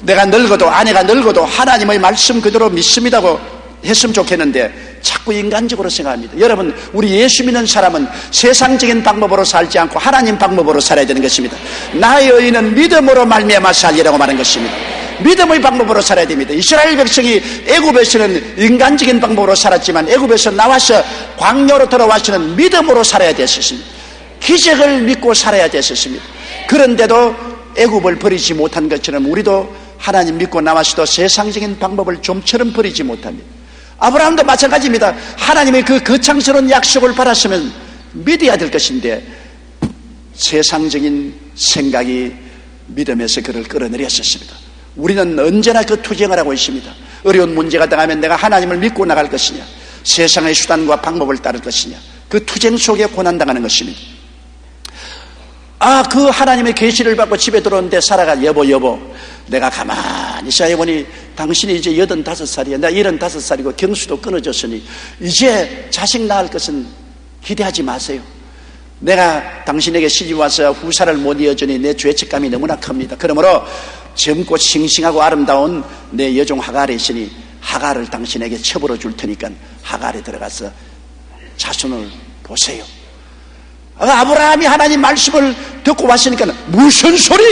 내가 늙어도 아내가 늙어도 하나님의 말씀 그대로 믿습니다고 했으면 좋겠는데 자꾸 인간적으로 생각합니다. 여러분, 우리 예수 믿는 사람은 세상적인 방법으로 살지 않고 하나님 방법으로 살아야 되는 것입니다. 나의 의인은 믿음으로 말미암아 살리라고 말한 것입니다. 믿음의 방법으로 살아야 됩니다. 이스라엘 백성이 애굽에서는 인간적인 방법으로 살았지만 애굽에서 나와서 광야로 돌아와서는 믿음으로 살아야 됐었습니다. 기적을 믿고 살아야 됐었습니다. 그런데도 애굽을 버리지 못한 것처럼 우리도 하나님 믿고 나와서도 세상적인 방법을 좀처럼 버리지 못합니다. 아브라함도 마찬가지입니다. 하나님의 그 거창스러운 약속을 바랐으면 믿어야 될 것인데 세상적인 생각이 믿음에서 그를 끌어내렸었습니다. 우리는 언제나 그 투쟁을 하고 있습니다. 어려운 문제가 당하면 내가 하나님을 믿고 나갈 것이냐, 세상의 수단과 방법을 따를 것이냐, 그 투쟁 속에 고난당하는 것입니다. 그 하나님의 계시를 받고 집에 들어오는데 사라가 여보 내가 가만히 생각해보니 당신이 이제 85살이야 나 75살이고 경수도 끊어졌으니 이제 자식 낳을 것은 기대하지 마세요. 내가 당신에게 시집와서 후사를 못 이어주니 내 죄책감이 너무나 큽니다. 그러므로 젊고 싱싱하고 아름다운 내 여종 하갈이 있으니 하갈을 당신에게 첩으로 줄 테니까 하갈에 들어가서 자손을 보세요. 아브라함이 하나님 말씀을 듣고 왔으니까 무슨 소리?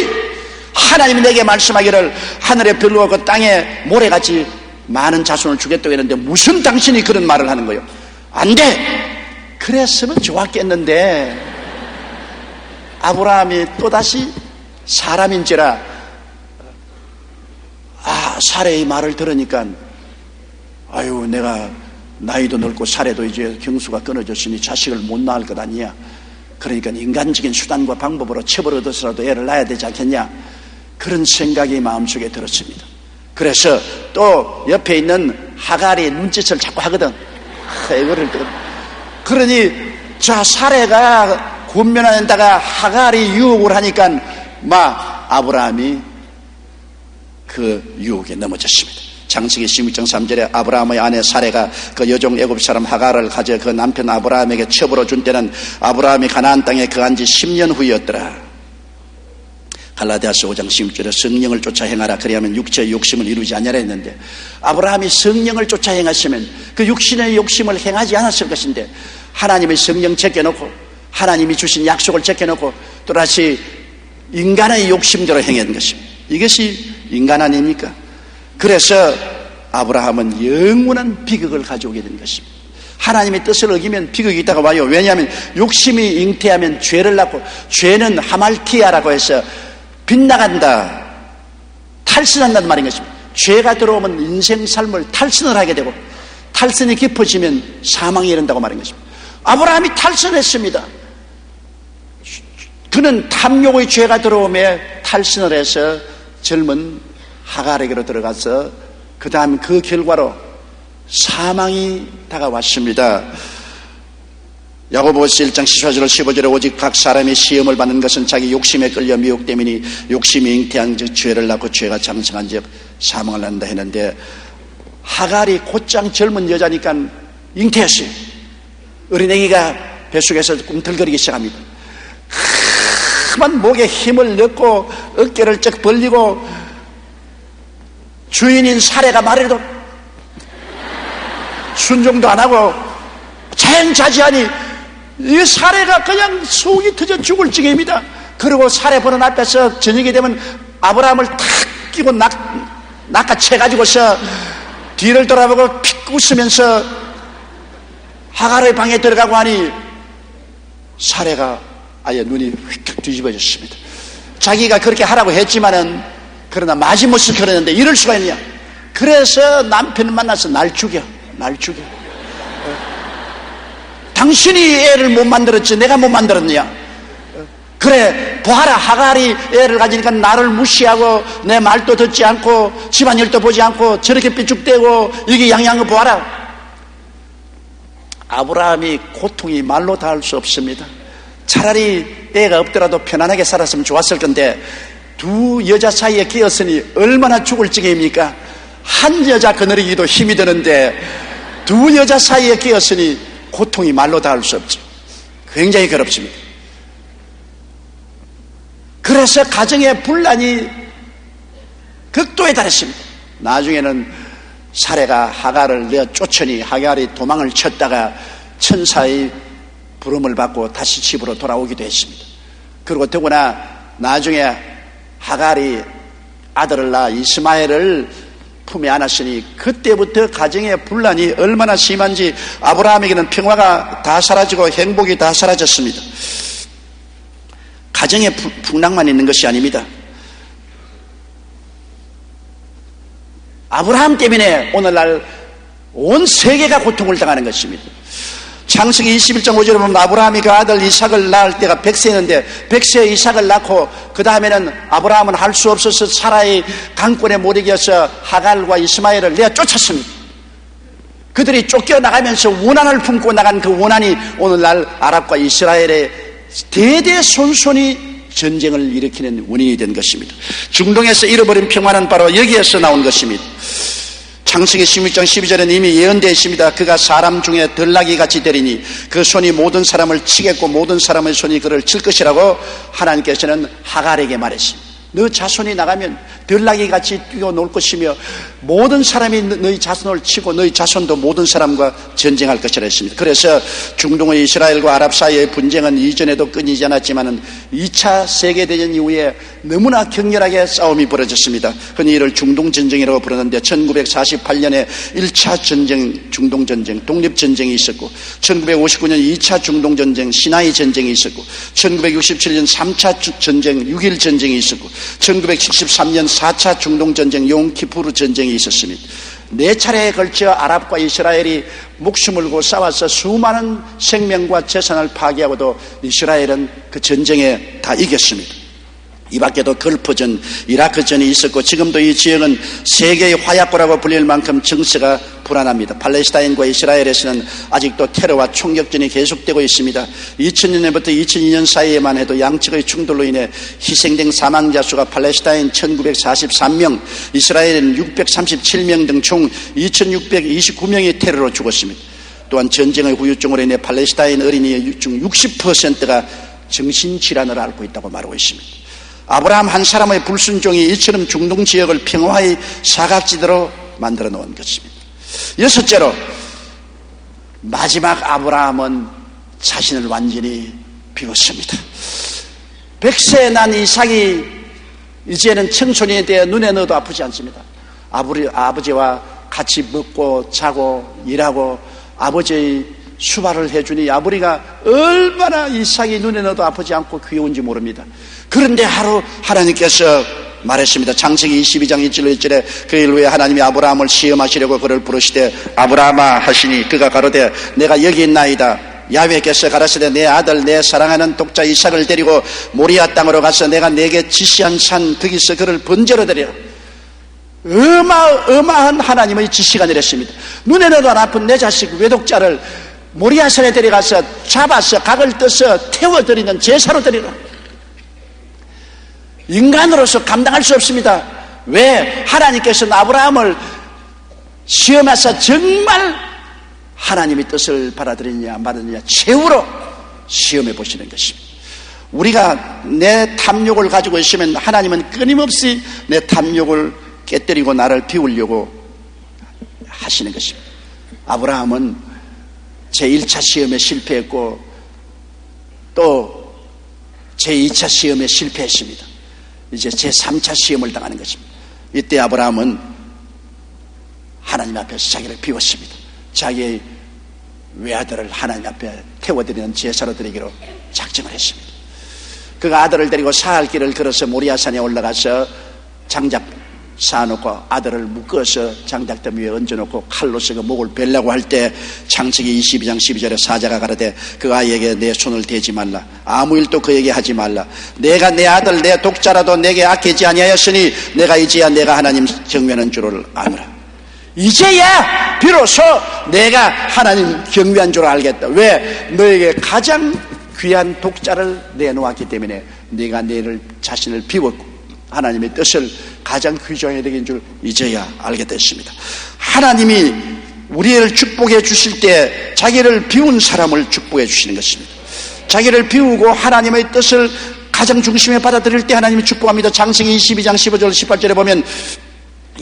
하나님이 내게 말씀하기를 하늘의 별과 그 땅에 모래같이 많은 자손을 주겠다고 했는데 무슨 당신이 그런 말을 하는 거예요? 안 돼! 그랬으면 좋았겠는데 아브라함이 또다시 사람인지라 사레의 말을 들으니까 아유 내가 나이도 넓고 사례도 이제 경수가 끊어졌으니 자식을 못 낳을 것 아니냐. 그러니까 인간적인 수단과 방법으로 첩을 얻어서라도 애를 낳아야 되지 않겠냐. 그런 생각이 마음속에 들었습니다. 그래서 또 옆에 있는 하갈이 눈짓을 자꾸 하거든. 이거를 그러니 자 사례가 권면한다가 하갈이 유혹을 하니까 아브라함이 그 유혹에 넘어졌습니다. 창세기 16장 3절에 아브라함의 아내 사레가 그 여종 애굽 사람 하갈을 가져 그 남편 아브라함에게 첩으로 준 때는 아브라함이 가나안 땅에 거한 지 10년 후였더라. 갈라디아서 5장 16절에 성령을 쫓아 행하라 그리하면 육체의 욕심을 이루지 않으라 했는데 아브라함이 성령을 쫓아 행했으면 그 육신의 욕심을 행하지 않았을 것인데 하나님의 성령 제껴놓고 하나님이 주신 약속을 제껴놓고 또다시 인간의 욕심대로 행한 것입니다. 이것이 인간 아닙니까? 그래서 아브라함은 영원한 비극을 가져오게 된 것입니다. 하나님의 뜻을 어기면 비극이 있다가 와요. 왜냐하면 욕심이 잉태하면 죄를 낳고 죄는 하말티아라고 해서 빗나간다, 탈선한다는 말인 것입니다. 죄가 들어오면 인생 삶을 탈선을 하게 되고 탈선이 깊어지면 사망에 이른다고 말인 것입니다. 아브라함이 탈선했습니다. 그는 탐욕의 죄가 들어오며 탈선을 해서 젊은 하갈에게로 들어가서 그 다음 그 결과로 사망이 다가왔습니다. 야고보서 1장 14절 15절에 오직 각 사람이 시험을 받는 것은 자기 욕심에 끌려 미혹됨이니 욕심이 잉태한 즉 죄를 낳고 죄가 장성한 즉 사망을 낳는다 했는데 하갈이 곧장 젊은 여자니까 잉태했어요. 어린애기가 뱃속에서 꿈틀거리기 시작합니다. 그만 목에 힘을 넣고 어깨를 쩍 벌리고 주인인 사례가 말해도 순종도 안 하고 자연자재하니 이 사례가 그냥 속이 터져 죽을 지경입니다. 그리고 사례 보는 앞에서 저녁이 되면 아브라함을 탁 끼고 낚아채가지고서 뒤를 돌아보고 픽 웃으면서 하갈의 방에 들어가고 하니 사례가 아예 눈이 휙 뒤집어졌습니다. 자기가 그렇게 하라고 했지만은 그러나 마지못을 그랬는데 이럴 수가 있느냐. 그래서 남편을 만나서 날 죽여. 당신이 애를 못 만들었지 내가 못 만들었느냐. 그래 보아라 하갈이 애를 가지니까 나를 무시하고 내 말도 듣지 않고 집안일도 보지 않고 저렇게 삐죽대고 이게 양양을 보아라. 아브라함이 고통이 말로 닿을 수 없습니다. 차라리 애가 없더라도 편안하게 살았으면 좋았을 건데 두 여자 사이에 끼었으니 얼마나 죽을 지경입니까? 한 여자 거느리기도 힘이 드는데 두 여자 사이에 끼었으니 고통이 말로 닿을 수 없죠. 굉장히 괴롭습니다. 그래서 가정의 분란이 극도에 달했습니다. 나중에는 사례가 하갈을 내어 쫓으니 하갈이 도망을 쳤다가 천사의 부름을 받고 다시 집으로 돌아오기도 했습니다. 그리고 더구나 나중에 하갈이 아들을 낳아 이스마엘을 품에 안았으니 그때부터 가정의 분란이 얼마나 심한지 아브라함에게는 평화가 다 사라지고 행복이 다 사라졌습니다. 가정에 풍랑만 있는 것이 아닙니다. 아브라함 때문에 오늘날 온 세계가 고통을 당하는 것입니다. 창세기 21장 5절에 보면 아브라함이 그 아들 이삭을 낳을 때가 100세였는데 100세에 이삭을 낳고 그 다음에는 아브라함은 할 수 없어서 사라의 강권에 못 이겨서 하갈과 이스마엘을 내어 쫓았습니다. 그들이 쫓겨나가면서 원한을 품고 나간 그 원한이 오늘날 아랍과 이스라엘의 대대손손이 전쟁을 일으키는 원인이 된 것입니다. 중동에서 잃어버린 평화는 바로 여기에서 나온 것입니다. 창세기 16장 12절에는 이미 예언되어 있습니다. 그가 사람 중에 덜나귀 같이 되리니 그 손이 모든 사람을 치겠고 모든 사람의 손이 그를 칠 것이라고 하나님께서는 하갈에게 말했습니다. 너 자손이 나가면 덜나귀 같이 뛰어놀 것이며 모든 사람이 너희 자손을 치고 너희 자손도 모든 사람과 전쟁할 것이라 했습니다. 그래서 중동의 이스라엘과 아랍 사이의 분쟁은 이전에도 끊이지 않았지만 2차 세계대전 이후에 너무나 격렬하게 싸움이 벌어졌습니다. 흔히 이를 중동전쟁이라고 부르는데 1948년에 1차 전쟁 중동전쟁 독립전쟁이 있었고 1959년 2차 중동전쟁 시나이 전쟁이 있었고 1967년 3차 전쟁 6.1 전쟁이 있었고 1973년 4차 중동전쟁 용키푸르 전쟁이 있었습니다. 4차례에 걸쳐 아랍과 이스라엘이 목숨을 걸고 싸워서 수많은 생명과 재산을 파괴하고도 이스라엘은 그 전쟁에 다 이겼습니다. 이 밖에도 걸프전, 이라크전이 있었고 지금도 이 지역은 세계의 화약고라고 불릴 만큼 정세가 불안합니다. 팔레스타인과 이스라엘에서는 아직도 테러와 총격전이 계속되고 있습니다. 2000년부터 2002년 사이에만 해도 양측의 충돌로 인해 희생된 사망자 수가 팔레스타인 1943명, 이스라엘은 637명 등 총 2629명이 테러로 죽었습니다. 또한 전쟁의 후유증으로 인해 팔레스타인 어린이 중 60%가 정신질환을 앓고 있다고 말하고 있습니다. 아브라함 한 사람의 불순종이 이처럼 중동 지역을 평화의 사각지대로 만들어 놓은 것입니다. 6째로 마지막 아브라함은 자신을 완전히 비웠습니다. 100세에 난 이삭이 이제는 청소년에 대해 눈에 넣어도 아프지 않습니다. 아버지와 같이 먹고 자고 일하고 아버지의 수발을 해주니 아버지가 얼마나 이삭이 눈에 넣어도 아프지 않고 귀여운지 모릅니다. 그런데 하루 하나님께서 말했습니다. 창세기 22장 1절 1절에 그 일 후에 하나님이 아브라함을 시험하시려고 그를 부르시되 아브라함아 하시니 그가 가로되 내가 여기 있나이다. 야훼께서 가라사대 내 아들 내 사랑하는 독자 이삭을 데리고 모리아 땅으로 가서 내가 내게 지시한 산 거기서 그를 번제로 드리라. 어마어마한 하나님의 지시가 내렸습니다. 눈에 넣어도 안 아픈 내 자식 외독자를 모리아산에 데려가서 잡아서 각을 떠서 태워드리는 제사로 드리라. 인간으로서 감당할 수 없습니다. 왜? 하나님께서는 아브라함을 시험해서 정말 하나님의 뜻을 받아들이느냐 안 받느냐 최후로 시험해 보시는 것입니다. 우리가 내 탐욕을 가지고 있으면 하나님은 끊임없이 내 탐욕을 깨뜨리고 나를 비우려고 하시는 것입니다. 아브라함은 제1차 시험에 실패했고 또 제2차 시험에 실패했습니다. 이제 제3차 시험을 당하는 것입니다. 이때 아브라함은 하나님 앞에서 자기를 비웠습니다. 자기의 외아들을 하나님 앞에 태워드리는 제사로 드리기로 작정을 했습니다. 그가 아들을 데리고 사흘 길을 걸어서 모리아산에 올라가서 장작 쌓아놓고 아들을 묶어서 장작담 위에 얹어놓고 칼로 쏘고 목을 베려고 할 때 창세기 22장 12절에 사자가 가라되 그 아이에게 내 손을 대지 말라. 아무 일도 그에게 하지 말라. 내가 내 아들 내 독자라도 내게 아끼지 아니하였으니 내가 이제야 내가 하나님 경외하는 줄을 아노라. 이제야 비로소 내가 하나님 경외한 줄 알겠다. 왜? 너에게 가장 귀한 독자를 내놓았기 때문에 네가 너를 자신을 비웠고 하나님의 뜻을 가장 귀중하게 되긴 줄 이제야 알게 됐습니다. 하나님이 우리를 축복해 주실 때 자기를 비운 사람을 축복해 주시는 것입니다. 자기를 비우고 하나님의 뜻을 가장 중심에 받아들일 때 하나님이 축복합니다. 창세기 22장 15절 18절에 보면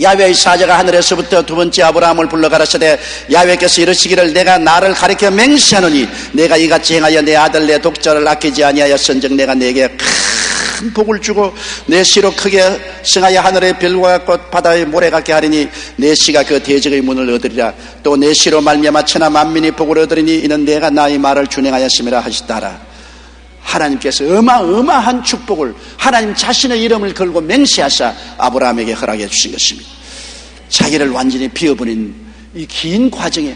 야훼의 사자가 하늘에서부터 두 번째 아브라함을 불러 가라사대 야훼께서 이르시기를 내가 나를 가리켜 맹세하노니 내가 이같이 행하여 내 아들 내 독자를 아끼지 아니하였은즉 내가 내게 큰 복을 주고 내 씨로 크게 승하여 하늘의 별과 같고 바다의 모래 같게 하리니 내 씨가 그 대적의 문을 얻으리라. 또 내 씨로 말미암아 천하 만민이 복을 얻으리니 이는 내가 나의 말을 준행하였음이라 하시다라. 하나님께서 어마어마한 축복을 하나님 자신의 이름을 걸고 맹세하사 아브라함에게 허락해 주신 것입니다. 자기를 완전히 비워버린 이 긴 과정에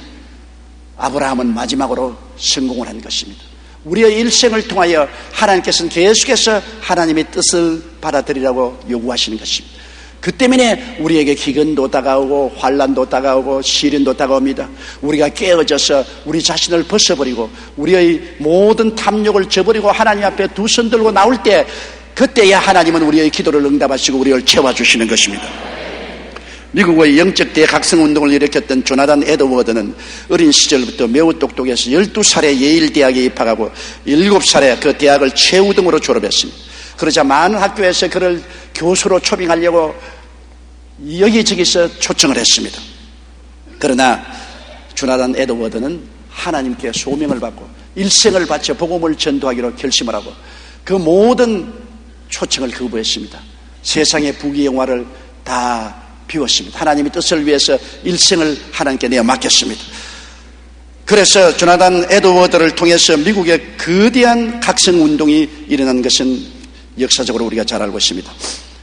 아브라함은 마지막으로 성공을 한 것입니다. 우리의 일생을 통하여 하나님께서는 계속해서 하나님의 뜻을 받아들이라고 요구하시는 것입니다. 그 때문에 우리에게 기근도 다가오고 환난도 다가오고 시련도 다가옵니다. 우리가 깨어져서 우리 자신을 벗어버리고 우리의 모든 탐욕을 저버리고 하나님 앞에 두 손 들고 나올 때, 그때야 하나님은 우리의 기도를 응답하시고 우리를 채워주시는 것입니다. 미국의 영적 대각성운동을 일으켰던 조나단 에드워드는 어린 시절부터 매우 똑똑해서 12살에 예일대학에 입학하고 7살에 그 대학을 최우등으로 졸업했습니다. 그러자 많은 학교에서 그를 교수로 초빙하려고 여기저기서 초청을 했습니다. 그러나 조나단 에드워드는 하나님께 소명을 받고 일생을 바쳐 복음을 전도하기로 결심을 하고 그 모든 초청을 거부했습니다. 세상의 부귀영화를 다 비웠습니다. 하나님의 뜻을 위해서 일생을 하나님께 내어 맡겼습니다. 그래서 조나단 에드워드를 통해서 미국의 거대한 각성운동이 일어난 것은 역사적으로 우리가 잘 알고 있습니다.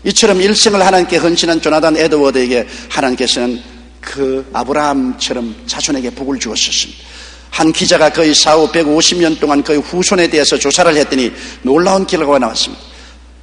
이처럼 일생을 하나님께 헌신한 조나단 에드워드에게 하나님께서는 그 아브라함처럼 자손에게 복을 주었습니다. 한 기자가 그의 사후 150년 동안 그의 후손에 대해서 조사를 했더니 놀라운 결과가 나왔습니다.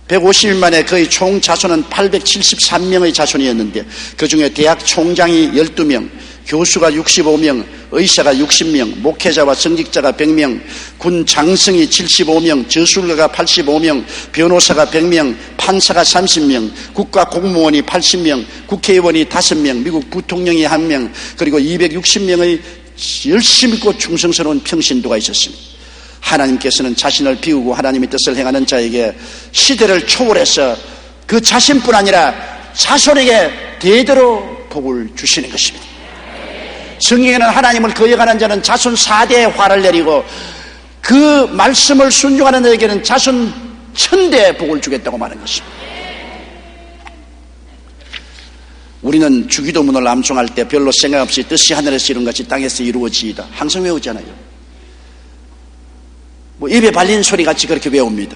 150일 만에 그의 총 자손은 873명의 자손이었는데 그 중에 대학 총장이 12명, 교수가 65명, 의사가 60명, 목회자와 성직자가 100명, 군 장성이 75명, 저술가가 85명, 변호사가 100명, 판사가 30명, 국가 공무원이 80명, 국회의원이 5명, 미국 부통령이 1명, 그리고 260명의 열심히 있고 충성스러운 평신도가 있었습니다. 하나님께서는 자신을 비우고 하나님의 뜻을 행하는 자에게 시대를 초월해서 그 자신뿐 아니라 자손에게 대대로 복을 주시는 것입니다. 성경에는 하나님을 거역하는 자는 자손 4대에 화를 내리고 그 말씀을 순종하는 자에게는 자손 1000대의 복을 주겠다고 말한 것입니다. 우리는 주기도문을 암송할 때 별로 생각 없이 뜻이 하늘에서 이룬 같이 땅에서 이루어지이다 항상 외우잖아요. 입에 발린 소리 같이 그렇게 외웁니다.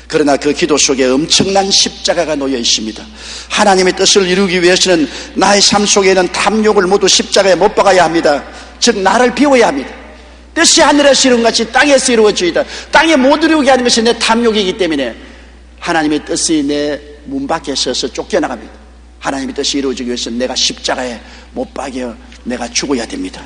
그러나 그 기도 속에 엄청난 십자가가 놓여 있습니다. 하나님의 뜻을 이루기 위해서는 나의 삶 속에 있는 탐욕을 모두 십자가에 못 박아야 합니다. 즉 나를 비워야 합니다. 뜻이 하늘에서 이룬 같이 땅에서 이루어지이다. 땅에 못 이루게 하는 것이 내 탐욕이기 때문에 하나님의 뜻이 내 문 밖에 서서 쫓겨나갑니다. 하나님의 뜻이 이루어지기 위해서는 내가 십자가에 못 박여 내가 죽어야 됩니다.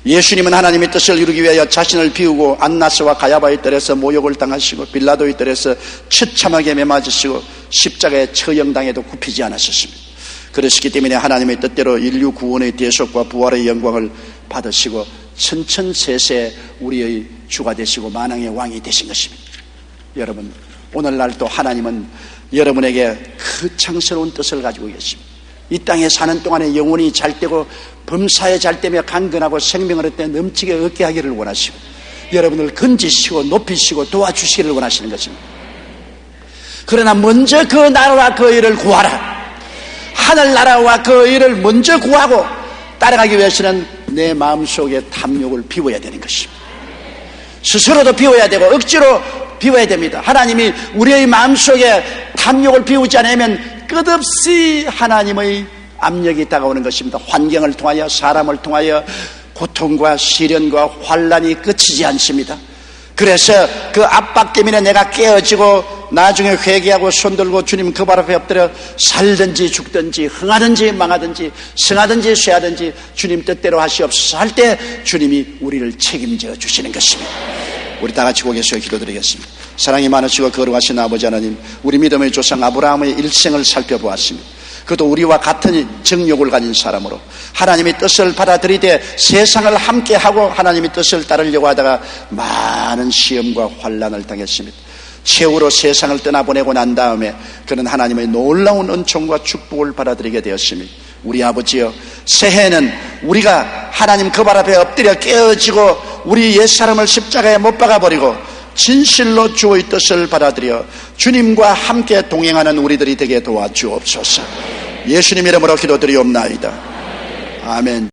예수님은 하나님의 뜻을 이루기 위하여 자신을 비우고 안나스와 가야바의 뜰에서 모욕을 당하시고 빌라도의 뜰에서 처참하게 매맞으시고 십자가에 처형당해도 굽히지 않았었습니다. 그러시기 때문에 하나님의 뜻대로 인류 구원의 대속과 부활의 영광을 받으시고 천천세세 우리의 주가 되시고 만왕의 왕이 되신 것입니다. 여러분, 오늘날 또 하나님은 여러분에게 그 창스러운 뜻을 가지고 계십니다. 이 땅에 사는 동안에 영혼이 잘되고 범사에 잘되며 강건하고 생명을 얻되 넘치게 얻게 하기를 원하시고 여러분을 건지시고 높이시고 도와주시기를 원하시는 것입니다. 그러나 먼저 그 나라와 그 일을 구하라. 하늘나라와 그 일을 먼저 구하고 따라가기 위해서는 내 마음속에 탐욕을 비워야 되는 것입니다. 스스로도 비워야 되고 억지로 비워야 됩니다. 하나님이 우리의 마음속에 탐욕을 비우지 않으면 끝없이 하나님의 압력이 다가오는 것입니다. 환경을 통하여 사람을 통하여 고통과 시련과 환난이 끝이지 않습니다. 그래서 그 압박 때문에 내가 깨어지고 나중에 회개하고 손들고 주님 그 발 앞에 엎드려 살든지 죽든지 흥하든지 망하든지 성하든지 쇠하든지 주님 뜻대로 하시옵소서 할 때 주님이 우리를 책임져 주시는 것입니다. 우리 다 같이 고개 숙여 기도드리겠습니다. 사랑이 많으시고 거룩하신 아버지 하나님, 우리 믿음의 조상 아브라함의 일생을 살펴보았습니다. 그것도 우리와 같은 정욕을 가진 사람으로 하나님의 뜻을 받아들이되 세상을 함께하고 하나님의 뜻을 따르려고 하다가 많은 시험과 환난을 당했습니다. 최후로 세상을 떠나보내고 난 다음에 그는 하나님의 놀라운 은총과 축복을 받아들이게 되었습니다. 우리 아버지여, 새해에는 우리가 하나님 그 발 앞에 엎드려 깨어지고 우리 옛사람을 십자가에 못 박아버리고 진실로 주의 뜻을 받아들여 주님과 함께 동행하는 우리들이 되게 도와주옵소서. 예수님 이름으로 기도드리옵나이다. 아멘.